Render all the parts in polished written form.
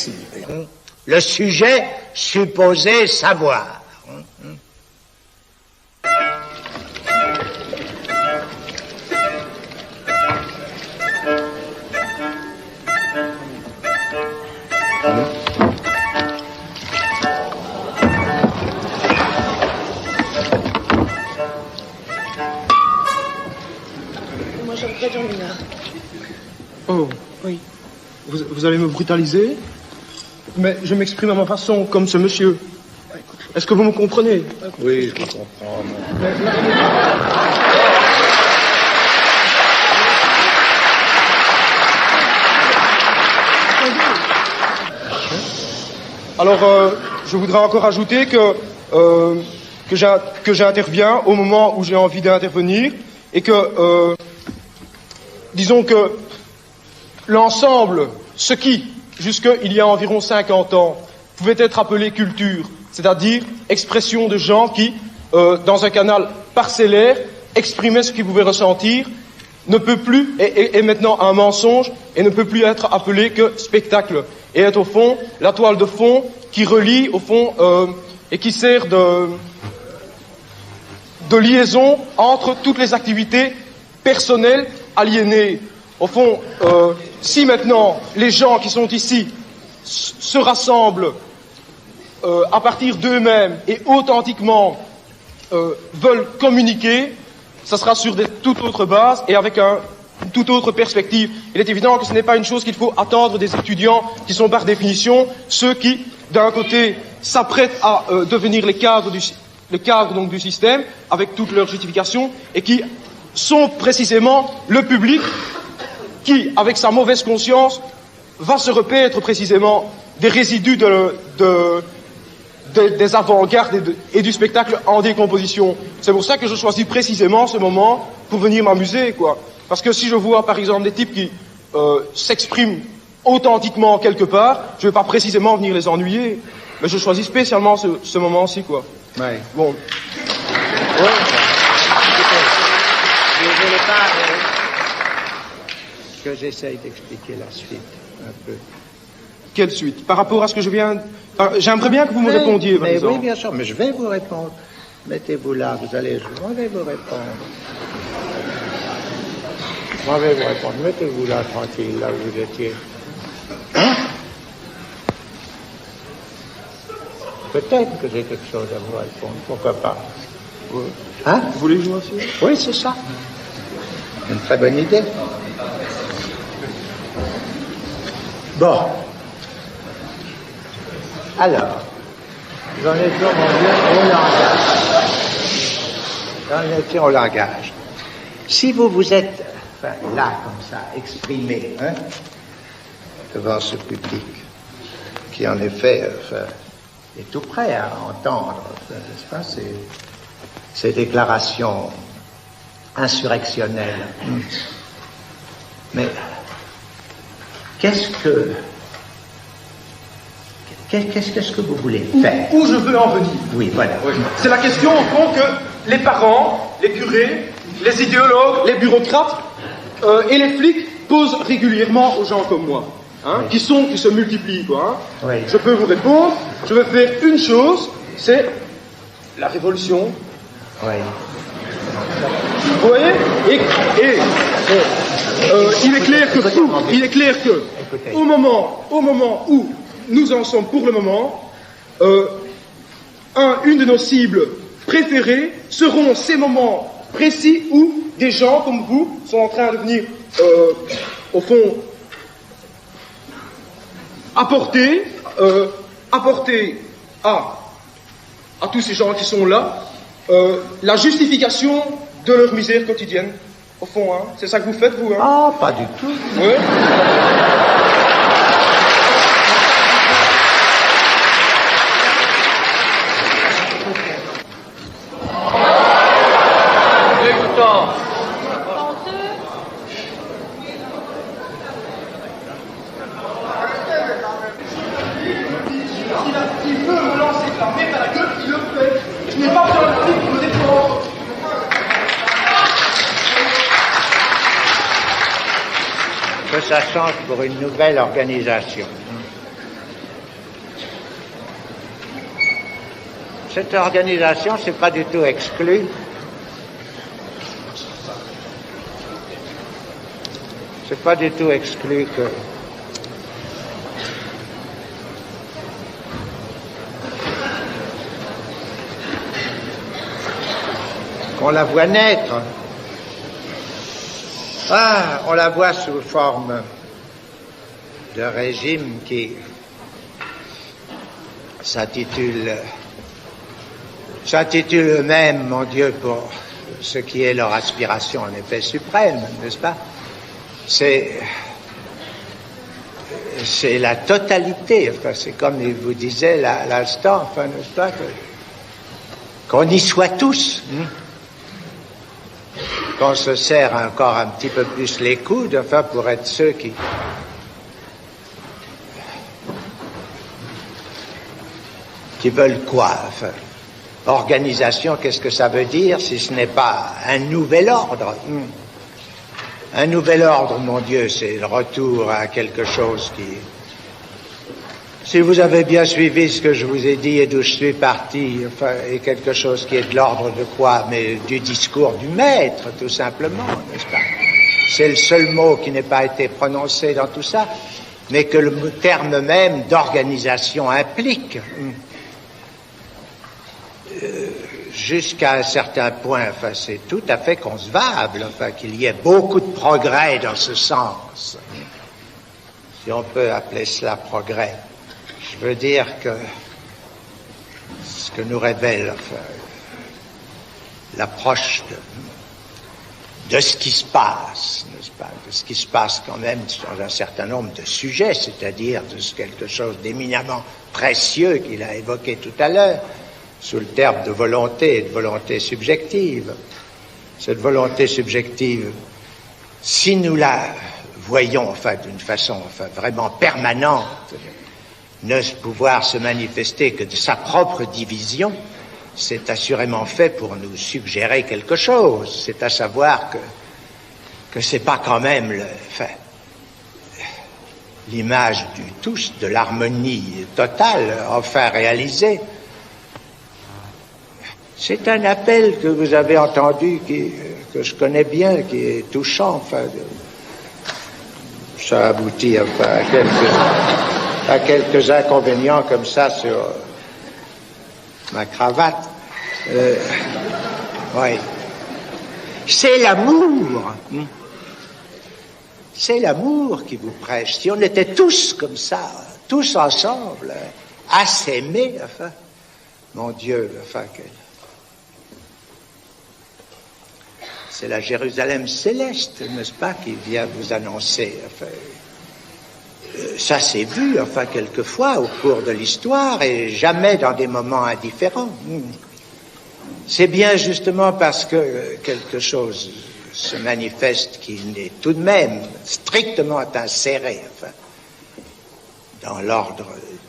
précis. Le sujet supposé savoir. Moi, j'aimerais Jean Minard. Oh, oui. Vous allez me brutaliser? Mais je m'exprime à ma façon, comme ce monsieur. Est-ce que vous me comprenez? Oui, je comprends. Alors, je voudrais encore ajouter que j'interviens au moment où j'ai envie d'intervenir et que, disons que l'ensemble, ce qui, jusqu'il y a environ 50 ans, pouvait être appelé culture, c'est-à-dire expression de gens qui, dans un canal parcellaire, exprimaient ce qu'ils pouvaient ressentir, ne peut plus, est maintenant un mensonge et ne peut plus être appelé que spectacle. Et est au fond la toile de fond qui relie, au fond, et qui sert de liaison entre toutes les activités personnelles aliénées. Au fond, si maintenant les gens qui sont ici se rassemblent à partir d'eux-mêmes et authentiquement veulent communiquer, ça sera sur des toute autres bases et avec une toute autre perspective. Il est évident que ce n'est pas une chose qu'il faut attendre des étudiants qui sont par définition ceux qui, d'un côté, s'apprêtent à devenir les cadres donc du système avec toutes leurs justifications et qui sont précisément le public qui, avec sa mauvaise conscience, va se repaître précisément des résidus des avant-gardes et du spectacle en décomposition. C'est pour ça que je choisis précisément ce moment pour venir m'amuser, quoi. Parce que si je vois, par exemple, des types qui s'expriment authentiquement quelque part, je ne vais pas précisément venir les ennuyer. Mais je choisis spécialement ce moment-ci, quoi. Ouais. Bon. Ouais. Je ne voulais pas que j'essaye d'expliquer la suite un peu. Quelle suite? Par rapport à ce que je viens... J'aimerais bien que vous me répondiez, par exemple. Oui, bien sûr, mais je vais vous répondre. Mettez-vous là, je vais vous répondre. Je vais vous répondre. Mettez-vous là, tranquille, là où vous étiez. Hein? Peut-être que j'ai quelque chose à vous répondre, pourquoi pas. Hein? Vous voulez jouer aussi? Oui, c'est ça. Une très bonne idée. Bon. Alors, j'en étais au langage. Si vous vous êtes, là, comme ça, exprimé, hein, devant ce public, qui en effet, est tout prêt à entendre, n'est-ce pas, ces déclarations insurrectionnelles. Mais, qu'est-ce que vous voulez faire? Où je veux en venir? Oui, voilà. Oui. C'est la question, au fond, que les parents, les curés, les idéologues, les bureaucrates et les flics posent régulièrement aux gens comme moi, hein, oui. qui se multiplient, quoi. Hein. Oui. Je peux vous répondre, je vais faire une chose, c'est la révolution. Oui. Vous voyez? Il est clair que, au moment où nous en sommes pour le moment, une de nos cibles préférées seront ces moments précis où des gens comme vous sont en train de venir, au fond, apporter à tous ces gens qui sont là la justification de leur misère quotidienne. Au fond, hein, c'est ça que vous faites, vous, hein? Ah, pas du tout. Oui. Que ça change pour une nouvelle organisation. cette organisation, c'est pas du tout exclu. C'est pas du tout exclu qu'on la voit naître. Ah, on la voit sous forme de régime qui s'intitule eux-mêmes, mon Dieu, pour ce qui est leur aspiration en effet suprême, n'est-ce pas? C'est la totalité, enfin, c'est comme il vous disait l'instant, enfin, n'est-ce pas, qu'on y soit tous, qu'on se serre encore un petit peu plus les coudes, enfin, pour être ceux qui veulent quoi, enfin. Organisation, qu'est-ce que ça veut dire si ce n'est pas un nouvel ordre? Un nouvel ordre, mon Dieu, c'est le retour à quelque chose qui... Si vous avez bien suivi ce que je vous ai dit et d'où je suis parti, enfin, est quelque chose qui est de l'ordre de quoi? Mais du discours du maître, tout simplement, n'est-ce pas? C'est le seul mot qui n'ait pas été prononcé dans tout ça, mais que le terme même d'organisation implique. Jusqu'à un certain point, enfin, c'est tout à fait concevable, enfin, qu'il y ait beaucoup de progrès dans ce sens, si on peut appeler cela progrès. Je veux dire que ce que nous révèle, enfin, l'approche de ce qui se passe, n'est-ce pas, de ce qui se passe quand même dans un certain nombre de sujets, c'est-à-dire de quelque chose d'éminemment précieux qu'il a évoqué tout à l'heure, sous le terme de volonté et de volonté subjective. Cette volonté subjective, si nous la voyons, enfin, d'une façon, enfin, vraiment permanente, ne pouvoir se manifester que de sa propre division, c'est assurément fait pour nous suggérer quelque chose. C'est à savoir que c'est pas quand même l'image du tous, de l'harmonie totale, enfin réalisée. C'est un appel que vous avez entendu, que je connais bien, qui est touchant, enfin, ça aboutit enfin, à quelques inconvénients comme ça sur ma cravate. Oui. C'est l'amour. C'est l'amour qui vous prêche. Si on était tous comme ça, tous ensemble, à s'aimer, enfin, mon Dieu, enfin, c'est la Jérusalem céleste, n'est-ce pas, qui vient vous annoncer. Enfin, ça s'est vu, enfin, quelquefois au cours de l'histoire et jamais dans des moments indifférents. C'est bien justement parce que quelque chose se manifeste qui n'est tout de même strictement inséré, enfin, dans l'ordre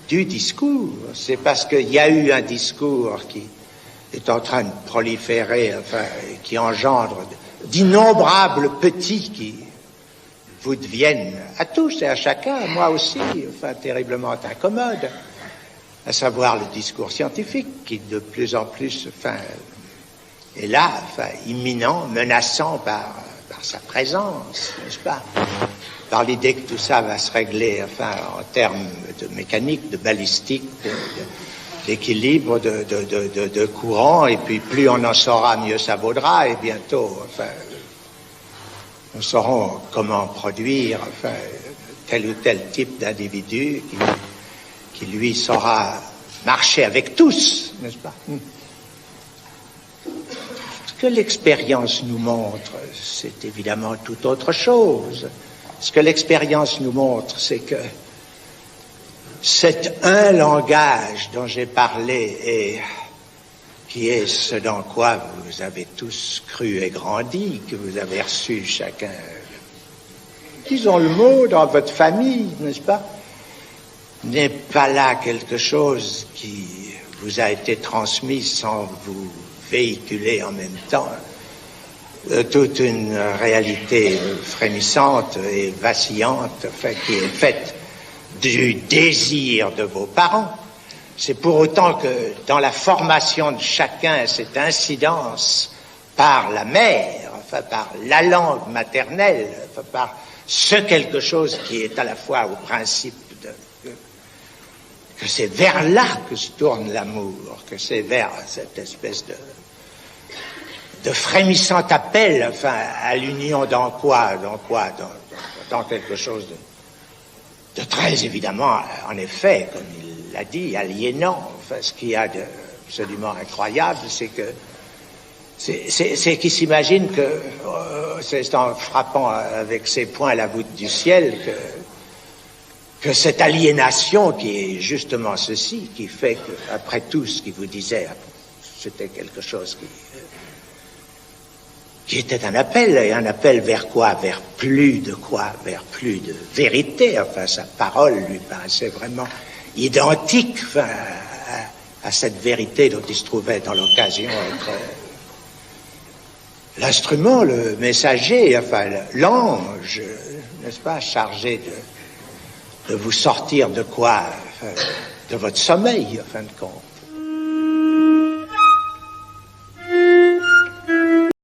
du discours. C'est parce qu'il y a eu un discours qui est en train de proliférer, enfin, qui engendre d'innombrables petits qui vous deviennent à tous et à chacun, à moi aussi, enfin, terriblement incommode, à savoir le discours scientifique qui de plus en plus, enfin, est là, enfin, imminent, menaçant par sa présence, n'est-ce pas, par l'idée que tout ça va se régler, enfin, en termes de mécanique, de balistique, d'équilibre, de courant, et puis plus on en saura, mieux ça vaudra, et bientôt, enfin, nous saurons comment produire, enfin, tel ou tel type d'individu qui lui saura marcher avec tous, n'est-ce pas? Ce que l'expérience nous montre, c'est évidemment tout autre chose. Ce que l'expérience nous montre, c'est que cet un langage dont j'ai parlé et qui est ce dans quoi vous avez tous cru et grandi, que vous avez reçu chacun, disons le mot, dans votre famille, n'est-ce pas, n'est pas là quelque chose qui vous a été transmis sans vous véhiculer en même temps toute une réalité frémissante et vacillante, enfin, qui est faite du désir de vos parents, c'est pour autant que dans la formation de chacun, cette incidence par la mère, enfin par la langue maternelle, enfin par ce quelque chose qui est à la fois au principe que c'est vers là que se tourne l'amour, que c'est vers cette espèce de frémissant appel, enfin, à l'union dans quelque chose de très évidemment, en effet, comme il l'a dit, aliénant. Enfin, ce qu'il y a d'absolument incroyable, c'est que c'est qu'il s'imagine que c'est en frappant avec ses poings la voûte du ciel que cette aliénation qui est justement ceci, qui fait que, après tout ce qu'il vous disait, c'était quelque chose qui était un appel, et un appel vers quoi? Vers plus de quoi? Vers plus de vérité. Enfin, sa parole lui paraissait vraiment identique, enfin, à cette vérité dont il se trouvait dans l'occasion être l'instrument, le messager, enfin, l'ange, n'est-ce pas, chargé de vous sortir de quoi? De votre sommeil, en fin de compte.